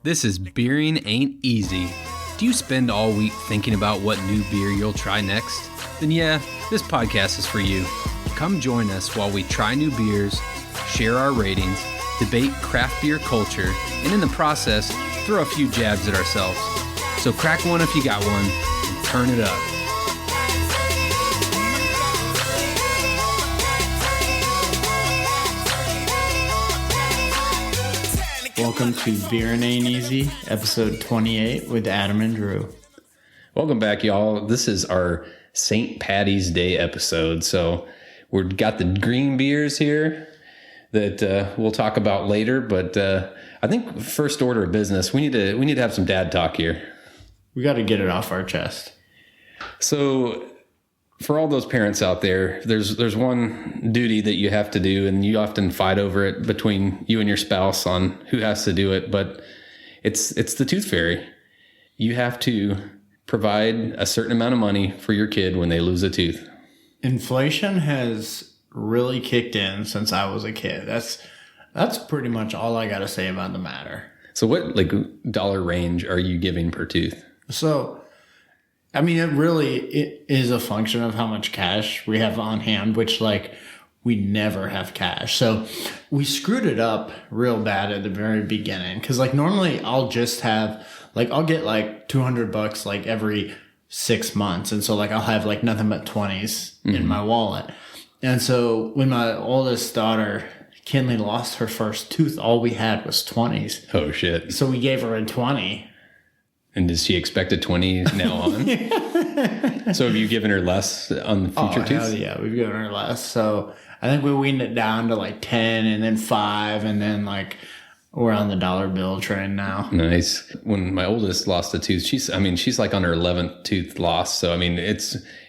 This is Beering Ain't Easy. Do you spend all week thinking about what new beer you'll try next? Then yeah, this podcast is for you. Come join us while we try new beers, share our ratings, debate craft beer culture, and in the process, throw a few jabs at ourselves. So crack one if you got one, and turn it up. Welcome to Beer and Ain't Easy, episode 28 with Adam and Drew. Welcome back, y'all. This is our Saint Paddy's Day episode. So we've got the green beers here that we'll talk about later. But I think first order of business, we need to have some dad talk here. We got to get it off our chest. So for all those parents out there, there's one duty that you have to do, and you often fight over it between you and your spouse on who has to do it, but it's the tooth fairy. You have to provide a certain amount of money for your kid when they lose a tooth. Inflation has really kicked in since I was a kid. That's pretty much all I got to say about the matter. So what dollar range are you giving per tooth? So I mean, it is a function of how much cash we have on hand, which we never have cash. So we screwed it up real bad at the very beginning. Cause normally I'll just have I'll get $200 every 6 months. And so I'll have nothing but 20s in my wallet. And so when my oldest daughter, Kinley, lost her first tooth, all we had was 20s. Oh shit. So we gave her a 20. And does she expect a 20 now on? So have you given her less on the future tooth? Hell yeah, we've given her less. So I think we weaned it down to 10 and then 5 and then we're on the dollar bill train now. Nice. When my oldest lost a tooth, she's on her 11th tooth loss. So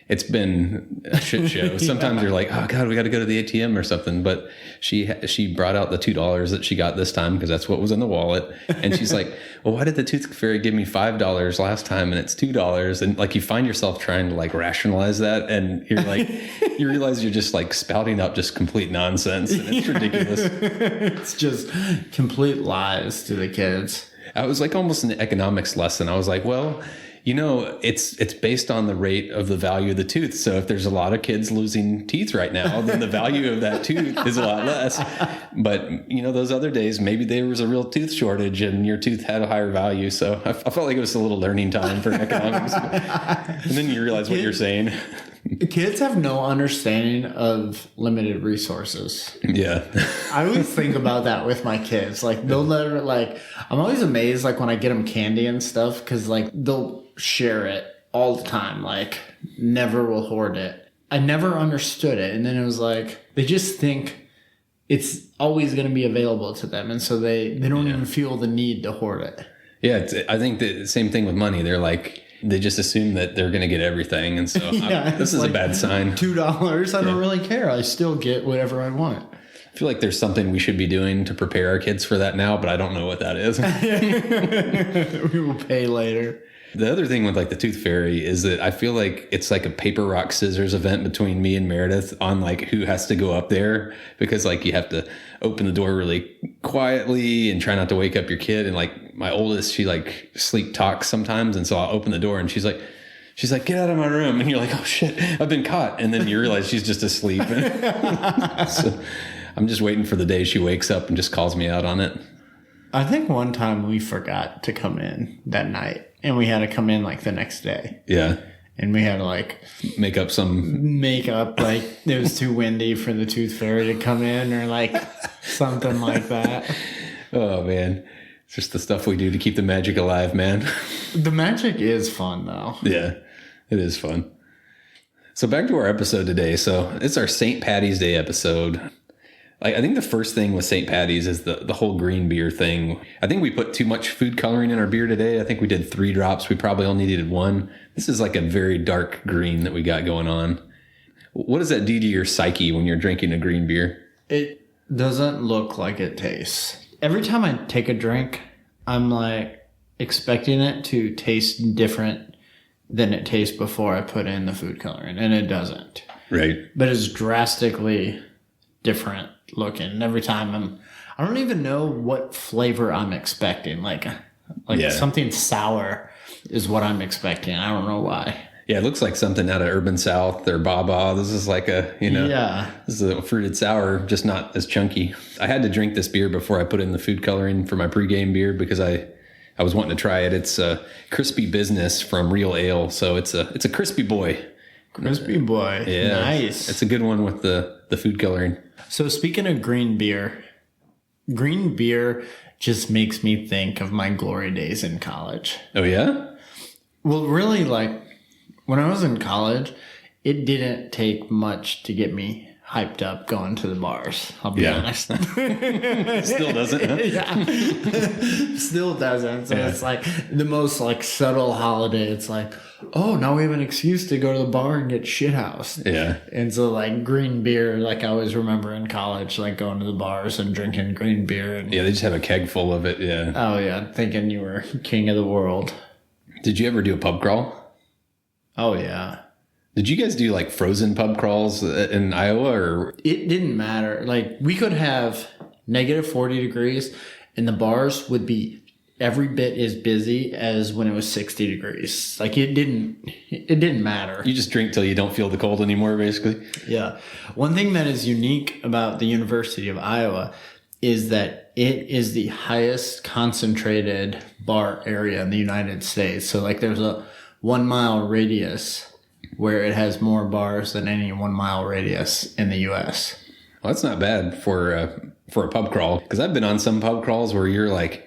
it's been a shit show. Sometimes you're like, oh God, we got to go to the ATM or something. But she brought out the $2 that she got this time because that's what was in the wallet. And she's like, well, why did the tooth fairy give me $5 last time and it's $2? And you find yourself trying to rationalize that. And you're you realize you're just spouting up just complete nonsense. And it's ridiculous. It's just complete lies to the kids. I was almost an economics lesson. I was like, well, it's based on the rate of the value of the tooth. So if there's a lot of kids losing teeth right now, then the value of that tooth is a lot less. But, those other days, maybe there was a real tooth shortage and your tooth had a higher value. So I felt like it was a little learning time for economics. And then you realize what you're saying. Kids have no understanding of limited resources. Yeah. I always think about that with my kids. They'll never, I'm always amazed, when I get them candy and stuff, because, they'll share it all the time. Never will hoard it. I never understood it. And then it was they just think it's always going to be available to them. And so they don't even feel the need to hoard it. Yeah. I think the same thing with money. They're they just assume that they're going to get everything. And so this is a bad sign. $2. I don't really care. I still get whatever I want. I feel like there's something we should be doing to prepare our kids for that now, but I don't know what that is. We will pay later. The other thing with the tooth fairy is that I feel like it's a paper, rock, scissors event between me and Meredith on who has to go up there, because you have to open the door really quietly and try not to wake up your kid. And my oldest, she sleep talks sometimes. And so I'll open the door and she's like, get out of my room. And you're like, oh shit, I've been caught. And then you realize she's just asleep. So I'm just waiting for the day she wakes up and just calls me out on it. I think one time we forgot to come in that night and we had to come in the next day. Yeah. And we had to make up it was too windy for the tooth fairy to come in or something like that. Oh man. It's just the stuff we do to keep the magic alive, man. The magic is fun though. Yeah, it is fun. So back to our episode today. So it's our Saint Paddy's Day episode. I think the first thing with St. Paddy's is the whole green beer thing. I think we put too much food coloring in our beer today. I think we did 3 drops. We probably only needed 1. This is a very dark green that we got going on. What does that do to your psyche when you're drinking a green beer? It doesn't look like it tastes. Every time I take a drink, I'm expecting it to taste different than it tastes before I put in the food coloring, and it doesn't. Right. But it's drastically different looking every time. I don't even know what flavor I'm expecting. Like Yeah. something sour is what I'm expecting. I don't know why. Yeah, it looks like something out of Urban South or Baba. This is like a, Yeah. this is a fruited sour, just not as chunky. I had to drink this beer before I put in the food coloring for my pregame beer because I was wanting to try it. It's a crispy business from Real Ale, so it's a crispy boy. Crispy boy. Yeah, Nice. It's a good one with the food coloring. So speaking of green beer just makes me think of my glory days in college. Oh yeah? Well, really, like when I was in college, it didn't take much to get me hyped up going to the bars. I'll be honest. Still doesn't, huh? Yeah. Still doesn't. So it's like the most like subtle holiday. It's like, oh, now we have an excuse to go to the bar and get shithoused. Yeah. And so like green beer, like I always remember in college, like going to the bars and drinking green beer. And, Yeah, they just have a keg full of it, yeah. oh yeah, thinking you were king of the world. Did you ever do a pub crawl? Oh yeah. Did you guys do like frozen pub crawls in Iowa or? It didn't matter. Like we could have negative 40 degrees and the bars would be every bit as busy as when it was 60 degrees. Like it didn't matter. You just drink till you don't feel the cold anymore, basically? Yeah. One thing that is unique about the University of Iowa is that it is the highest concentrated bar area in the United States. So like there's a 1 mile radius where it has more bars than any 1 mile radius in the U.S. Well, that's not bad for a pub crawl, because I've been on some pub crawls where you're like,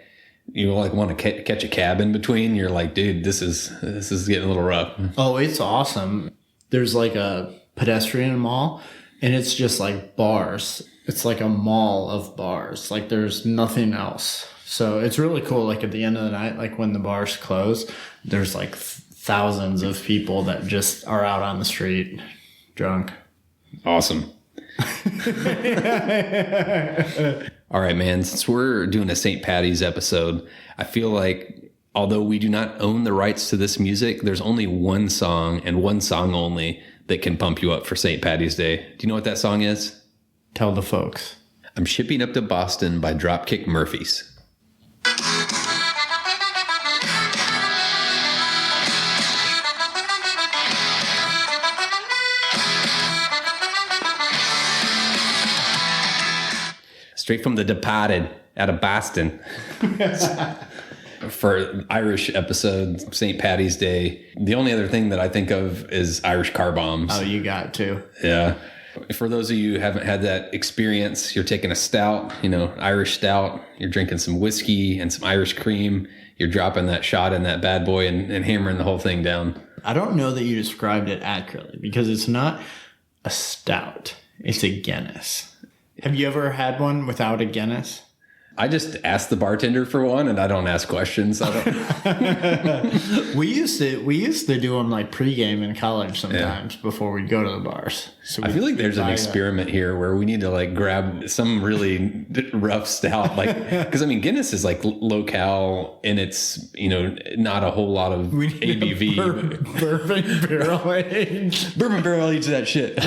you like want to catch a cab in between. You're like, dude, this is getting a little rough. Oh, it's awesome. There's like a pedestrian mall, and it's just like bars. It's like a mall of bars. Like there's nothing else. So it's really cool. Like at the end of the night, like when the bars close, there's like thousands of people that just are out on the street drunk. Awesome. All right, man. Since we're doing a St. Paddy's episode, I feel like although we do not own the rights to this music, there's only one song and one song only that can pump you up for St. Paddy's Day. Do you know what that song is? Tell the folks. I'm Shipping Up to Boston by Dropkick Murphys. Straight from the Departed out of Boston. For Irish episode, St. Paddy's Day. The only other thing that I think of is Irish car bombs. Oh, you got to. Yeah. For those of you who haven't had that experience, you're taking a stout, Irish stout. You're drinking some whiskey and some Irish cream. You're dropping that shot in that bad boy and hammering the whole thing down. I don't know that you described it accurately because it's not a stout. It's a Guinness. Have you ever had one without a Guinness? I just asked the bartender for one, and I don't ask questions. I don't. We used to do them like pregame in college sometimes before we'd go to the bars. So I feel like there's an experiment here where we need to like grab some really rough stout, like because I mean Guinness is like low-cal and it's not a whole lot of ABV. Bourbon barrel aged. Bourbon barrel aged that shit.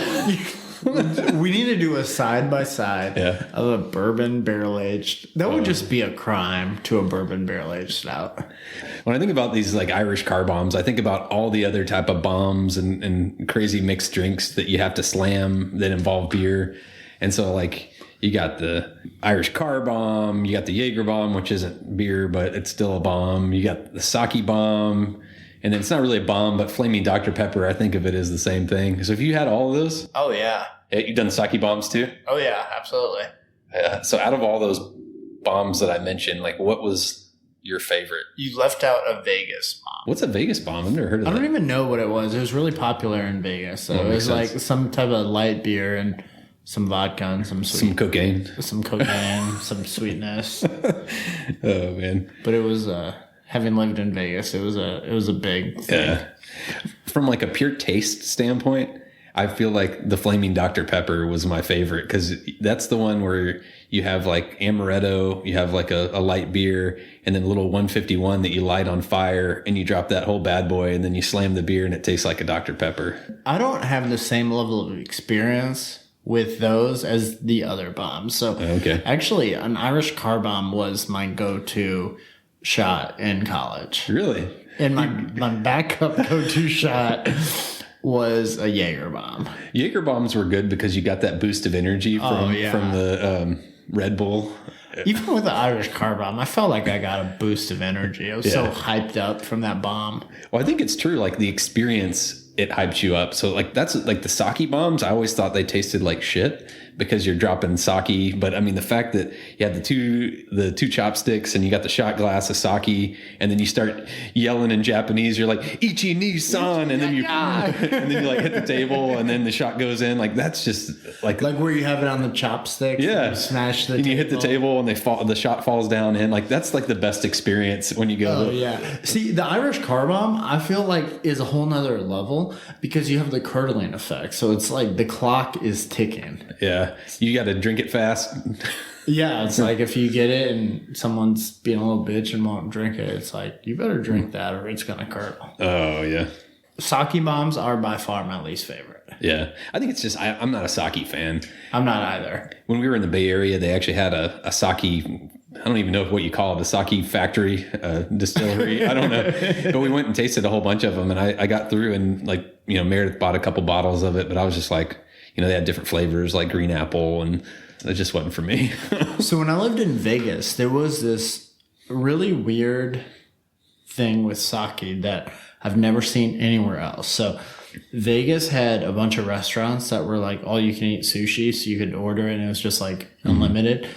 We need to do a side-by-side of a bourbon barrel-aged. That would just be a crime to a bourbon barrel-aged stout. When I think about these like Irish car bombs, I think about all the other type of bombs and crazy mixed drinks that you have to slam that involve beer. And so like you got the Irish car bomb, you got the Jaeger bomb, which isn't beer, but it's still a bomb. You got the sake bomb. And then it's not really a bomb, but flaming Dr. Pepper, I think of it as the same thing. So if you had all of those. Oh, yeah. You've done sake bombs too? Oh, yeah, absolutely. So out of all those bombs that I mentioned, like what was your favorite? You left out a Vegas bomb. What's a Vegas bomb? I've never heard of that. I don't even know what it was. It was really popular in Vegas. So it was like some type of light beer and some vodka and some cocaine. Some cocaine, some sweetness. Oh, man. But it was... having lived in Vegas, it was a big thing. Yeah. From like a pure taste standpoint, I feel like the Flaming Dr. Pepper was my favorite because that's the one where you have like amaretto, you have like a light beer, and then a little 151 that you light on fire, and you drop that whole bad boy, and then you slam the beer, and it tastes like a Dr. Pepper. I don't have the same level of experience with those as the other bombs. So actually, an Irish car bomb was my go-to shot in college. Really? And my backup go-to shot was a Jaeger bomb. Jaeger bombs were good because you got that boost of energy from the Red Bull. Even with the Irish car bomb, I felt like I got a boost of energy. I was so hyped up from that bomb. Well, I think it's true. Like the experience, it hypes you up. So like that's like the sake bombs. I always thought they tasted like shit because you're dropping sake. But I mean, the fact that you had the two chopsticks and you got the shot glass of sake, and then you start yelling in Japanese. You're like Ichi ni san, and then you and then you like hit the table, and then the shot goes in. Like that's just like where you have it on the chopsticks. Yeah, you smash the. And table. You hit the table, and the shot falls down in. Like that's like the best experience when you go. Oh yeah. See, the Irish car bomb, I feel like is a whole nother level because you have the curdling effect. So it's like the clock is ticking. Yeah. You got to drink it fast. Yeah, it's like if you get it and someone's being a little bitch and won't drink it, it's like, you better drink that or it's going to curdle. Oh, yeah. Sake bombs are by far my least favorite. Yeah. I think it's just, I'm not a sake fan. I'm not either. When we were in the Bay Area, they actually had a sake, I don't even know what you call it, a sake factory, distillery. I don't know. But we went and tasted a whole bunch of them. And I got through and Meredith bought a couple bottles of it. But I was just like, they had different flavors like green apple, and it just wasn't for me. So when I lived in Vegas, there was this really weird thing with sake that I've never seen anywhere else. So Vegas had a bunch of restaurants that were like all you can eat sushi, so you could order it and it was just like unlimited.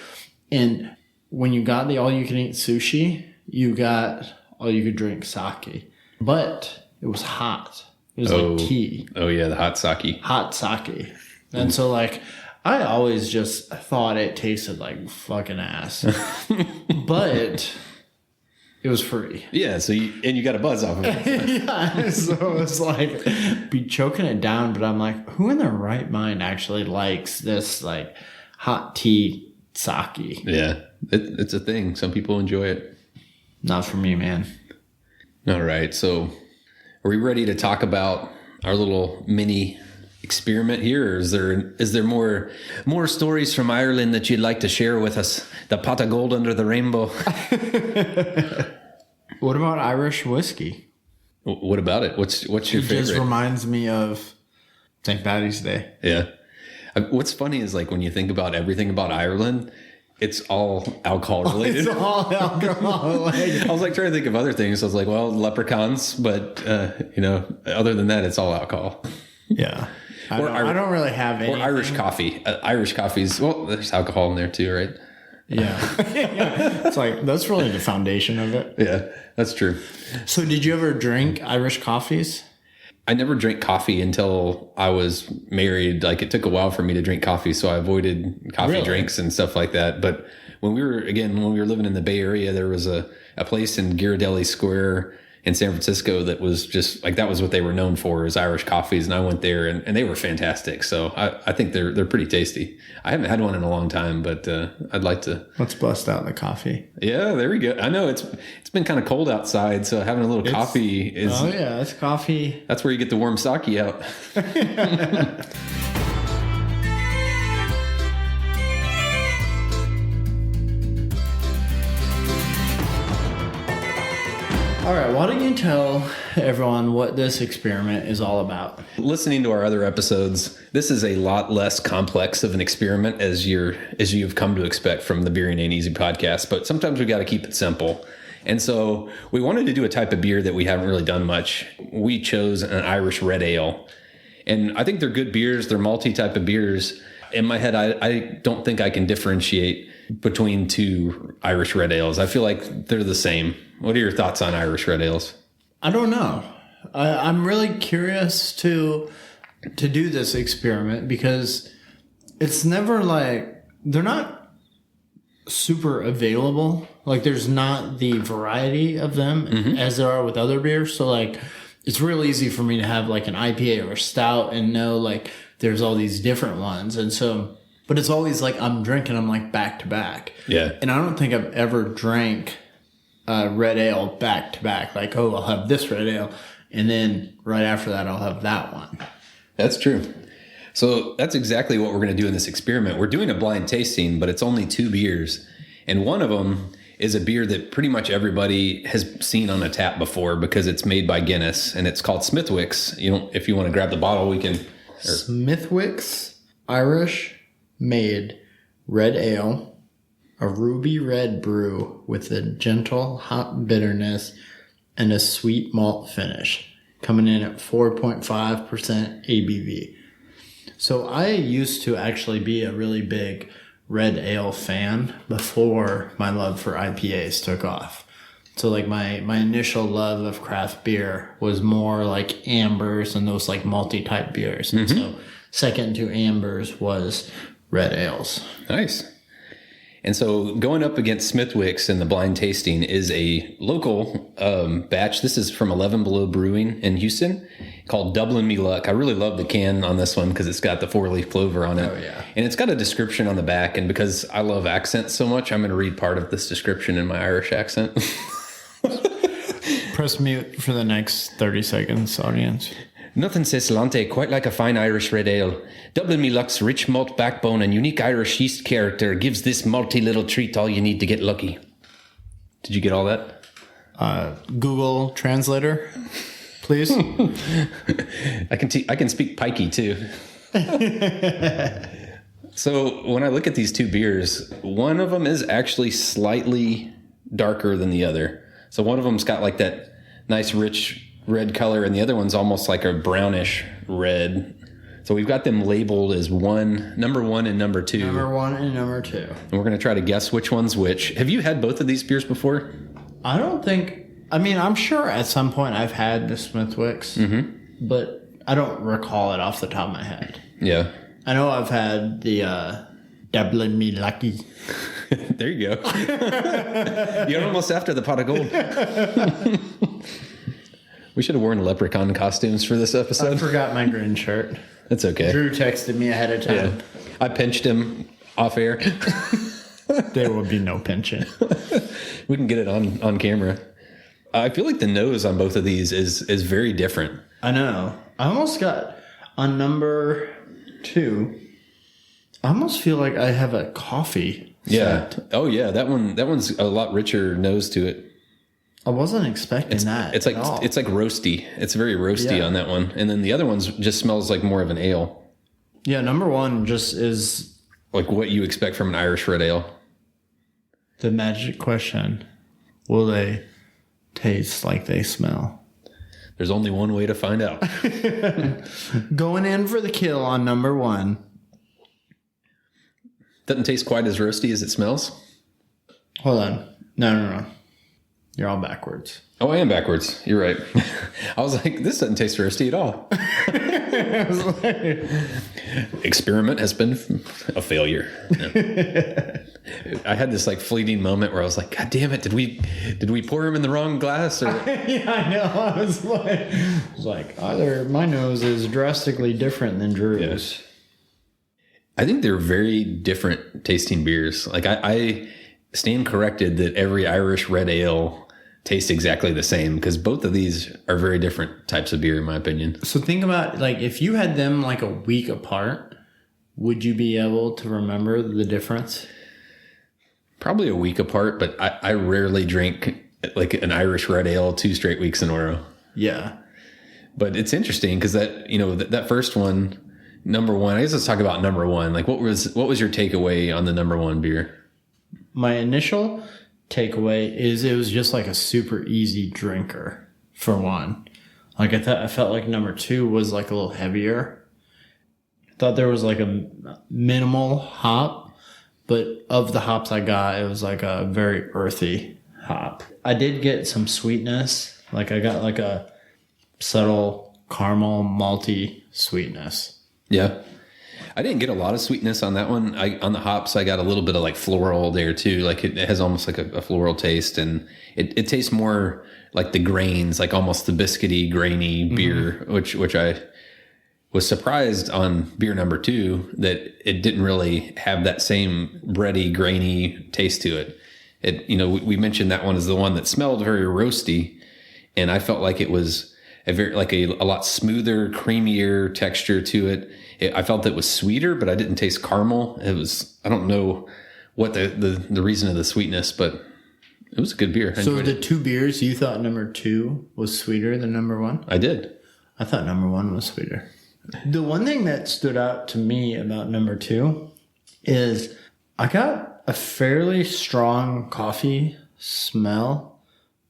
And when you got the all you can eat sushi, you got all you could drink sake. But it was hot. It was like tea. Oh yeah, the hot sake. Hot sake. And so like I always just thought it tasted like fucking ass. But it was free. Yeah, so you got a buzz off of it. Yeah, so it's like be choking it down, but I'm like, who in their right mind actually likes this like hot tea sake? Yeah, it's a thing. Some people enjoy it. Not for me, man. All right, so are we ready to talk about our little mini experiment here, or is there more stories from Ireland that you'd like to share with us? The pot of gold under the rainbow. What about Irish whiskey? What about it? What's your favorite? It just reminds me of Saint Paddy's Day. Yeah. What's funny is like when you think about everything about Ireland, it's all alcohol related. It's all alcohol related. I was like trying to think of other things. I was like, well, leprechauns, but other than that, it's all alcohol. Yeah. I don't really have any. Or Irish coffee. Irish coffees. Well, there's alcohol in there too, right? Yeah. Yeah. It's like, that's really the foundation of it. Yeah, that's true. So did you ever drink Irish coffees? I never drank coffee until I was married. Like it took a while for me to drink coffee, so I avoided coffee drinks and stuff like that. But when we were living in the Bay Area, there was a place in Ghiradelli Square in San Francisco that was just like, that was what they were known for, is Irish coffees. And I went there and they were fantastic. So I think they're pretty tasty. I haven't had one in a long time, but I'd like to. Let's bust out the coffee. Yeah, there we go. I know it's been kind of cold outside, so having a little coffee is. Oh yeah, that's coffee. That's where you get the warm sake out. All right, why don't you tell everyone what this experiment is all about? Listening to our other episodes, this is a lot less complex of an experiment as you've come to expect from the Beer and Ain't Easy podcast, but sometimes we got to keep it simple. And so we wanted to do a type of beer that we haven't really done much. We chose an Irish red ale. And I think they're good beers. They're malty type of beers. In my head, I don't think I can differentiate between two Irish red ales. I feel like they're the same. What are your thoughts on Irish red ales? I don't know. I'm really curious to do this experiment because it's never like, they're not super available. Like there's not the variety of them as there are with other beers. So like it's real easy for me to have like an IPA or a stout and know like there's all these different ones. And so, but it's always like I'm drinking them like back to back. Yeah. And I don't think I've ever drank red ale back to back. Like, oh, I'll have this red ale. And then right after that, I'll have that one. That's true. So that's exactly what we're going to do in this experiment. We're doing a blind tasting, but it's only two beers. And one of them is a beer that pretty much everybody has seen on a tap before because it's made by Guinness, and it's called Smithwick's. If you want to grab the bottle, we can. Smithwick's Irish made red ale, a ruby red brew with a gentle hop bitterness and a sweet malt finish, coming in at 4.5% ABV. So I used to actually be a really big red ale fan before my love for IPAs took off. So like my initial love of craft beer was more like ambers and those like malty type beers. And so second to ambers was red ales. Nice. And so going up against Smithwick's in the blind tasting is a local batch. This is from 11 Below Brewing in Houston called Dublin Me Luck. I really love the can on this one because it's got the 4-leaf clover on it. Oh, yeah. And it's got a description on the back. And because I love accents so much, I'm going to read part of this description in my Irish accent. Press mute for the next 30 seconds, audience. Nothing says Lante quite like a fine Irish red ale. Dublin Me Luck's rich malt backbone and unique Irish yeast character gives this malty little treat all you need to get lucky. Did you get all that? Google Translator, please. I can speak pikey too. So when I look at these two beers, one of them is actually slightly darker than the other. So one of them's got like that nice rich red color, and the other one's almost like a brownish red. So we've got them labeled as number one and number two. Number one and number two. And we're going to try to guess which one's which. Have you had both of these beers before? I don't think, I'm sure at some point I've had the Smithwick's, but I don't recall it off the top of my head. Yeah. I know I've had the Dublin Me Lucky. There you go. You're almost after the pot of gold. We should have worn leprechaun costumes for this episode. I forgot my green shirt. That's okay. Drew texted me ahead of time. Yeah. I pinched him off air. There will be no pinching. We can get it on camera. I feel like the nose on both of these is very different. I know. I almost got on number 2. I almost feel like I have a coffee. Yeah. scent. Oh yeah. That one's a lot richer nose to it. I wasn't expecting that. It's like roasty. It's very roasty on that one. And then the other one's just smells like more of an ale. Yeah, number 1 just is Like what you expect from an Irish red ale. the magic question. Will they taste like they smell? There's only one way to find out. Going in for the kill on number 1. Doesn't taste quite as roasty as it smells. Hold on. No. You're all backwards. Oh, I am backwards. You're right. I was like, this doesn't taste roasty at all. Experiment has been a failure. Yeah. I had this like fleeting moment where I was like, God damn it, did we pour him in the wrong glass? Or? Yeah, I know. I was like, either my nose is drastically different than Drew's. Yes. I think they're very different tasting beers. Like I stand corrected that every Irish red ale tastes exactly the same because both of these are very different types of beer in my opinion. So think about like if you had them like a week apart, would you be able to remember the difference? Probably a week apart, but I rarely drink like an Irish red ale 2 straight weeks in a row. Yeah. But it's interesting because that first one, number 1, I guess let's talk about number 1. Like what was your takeaway on the number 1 beer? My initial takeaway is it was just like a super easy drinker for one. Like I felt like number 2 was like a little heavier. I thought there was like a minimal hop, but of the hops I got, it was like a very earthy hop. I did get some sweetness. Like I got like a subtle caramel malty sweetness. Yeah. I didn't get a lot of sweetness on that one. On the hops, I got a little bit of like floral there too. Like it has almost like a floral taste, and it tastes more like the grains, like almost the biscuity, grainy beer, which I was surprised on beer number 2 that it didn't really have that same bready, grainy taste to it. We mentioned that one is the one that smelled very roasty, and I felt like it was a lot smoother, creamier texture to it. I felt it was sweeter, but I didn't taste caramel. I don't know what the reason of the sweetness, but It was a good beer. I So enjoyed the it. 2 beers, you thought number 2 was sweeter than number 1? I did. I thought number 1 was sweeter. The one thing that stood out to me about number 2 is I got a fairly strong coffee smell.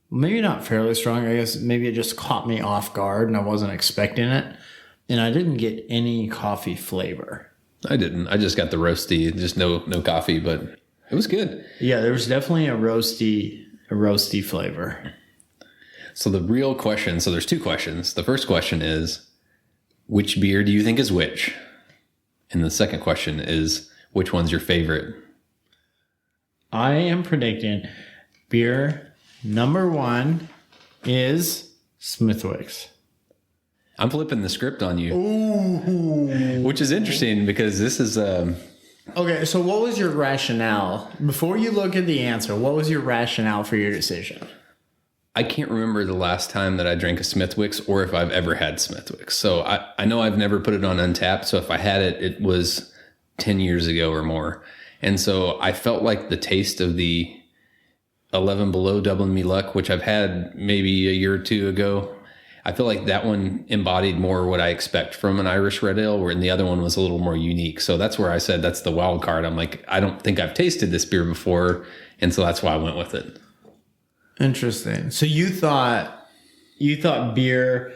Maybe not fairly strong. I guess maybe it just caught me off guard and I wasn't expecting it. And I didn't get any coffee flavor. I didn't. I just got the roasty, just no coffee, but it was good. Yeah, there was definitely a roasty flavor. So the real question, so there's 2 questions. The first question is, which beer do you think is which? And the second question is, which one's your favorite? I am predicting beer number 1 is Smithwick's. I'm flipping the script on you. Ooh. Which is interesting because this is... Okay, so what was your rationale? Before you look at the answer, what was your rationale for your decision? I can't remember the last time that I drank a Smithwick's or if I've ever had Smithwick's. So I know I've never put it on Untapped. So if I had it, it was 10 years ago or more. And so I felt like the taste of the 11 Below Dublin Me Luck, which I've had maybe a year or 2 ago, I feel like that one embodied more what I expect from an Irish red ale, where the other one was a little more unique. So that's where I said that's the wild card. I'm like, I don't think I've tasted this beer before. And so that's why I went with it. Interesting. So you thought beer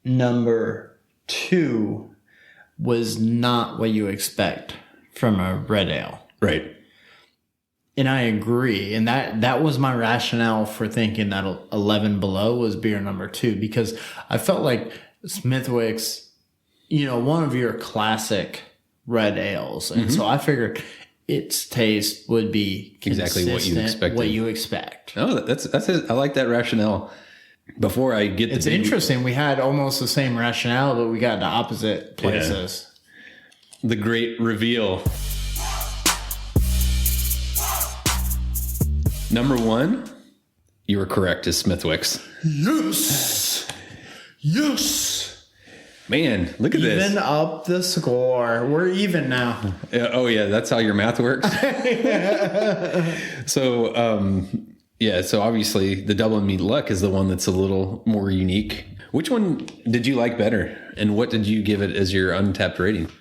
number 2 was not what you expect from a red ale. Right. And I agree. And that was my rationale for thinking that 11 Below was beer number 2, because I felt like Smithwick's, one of your classic red ales. And so I figured its taste would be exactly what you expected. What you expect. Oh, that's it. I like that rationale. Before I get It's interesting. We had almost the same rationale, but we got to opposite places. The great reveal. Number 1, you were correct, is Smithwick's. Yes. Man, look at this. Even up the score. We're even now. Oh, yeah, that's how your math works. So, so obviously the Dublin Me Luck is the one that's a little more unique. Which one did you like better? And what did you give it as your Untapped rating?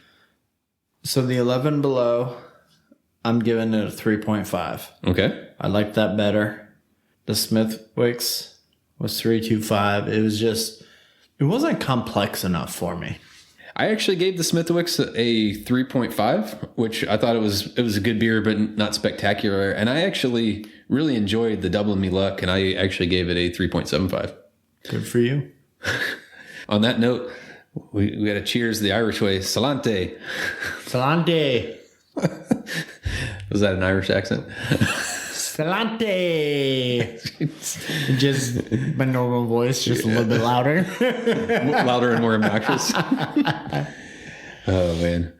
So the 11 Below, I'm giving it a 3.5. Okay. I liked that better. The Smithwick's was 3.25. It wasn't complex enough for me. I actually gave the Smithwick's a 3.5, which I thought it was a good beer, but not spectacular. And I actually really enjoyed the Dublin Me Luck, and I actually gave it a 3.75. Good for you. On that note, we got to cheers the Irish way. Salante. Salante. Was that an Irish accent? Salante. Just my normal voice, just a little bit louder. Louder and more obnoxious. Oh, man.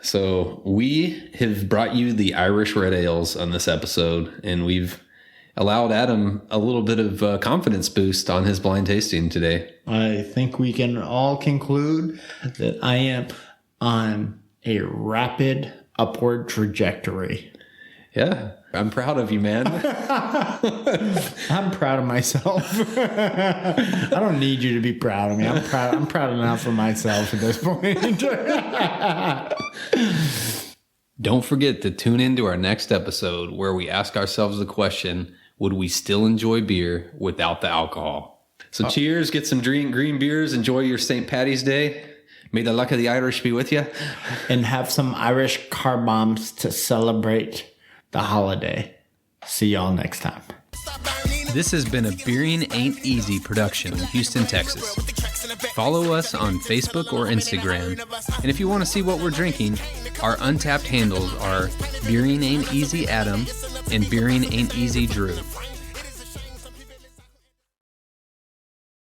So we have brought you the Irish red ales on this episode, and we've allowed Adam a little bit of confidence boost on his blind tasting today. I think we can all conclude that I am on a rapid upward trajectory. Yeah, I'm proud of you, man. I'm proud of myself. I don't need you to be proud of me. I'm proud enough of myself at this point. Don't forget to tune into our next episode where we ask ourselves the question, would we still enjoy beer without the alcohol? So cheers, get some green beers, enjoy your Saint Paddy's Day. May the luck of the Irish be with you. And have some Irish car bombs to celebrate the holiday. See y'all next time. This has been a Beering Ain't Easy production in Houston, Texas. Follow us on Facebook or Instagram. And if you want to see what we're drinking, our Untapped handles are Beering Ain't Easy Adam and Beering Ain't Easy Drew.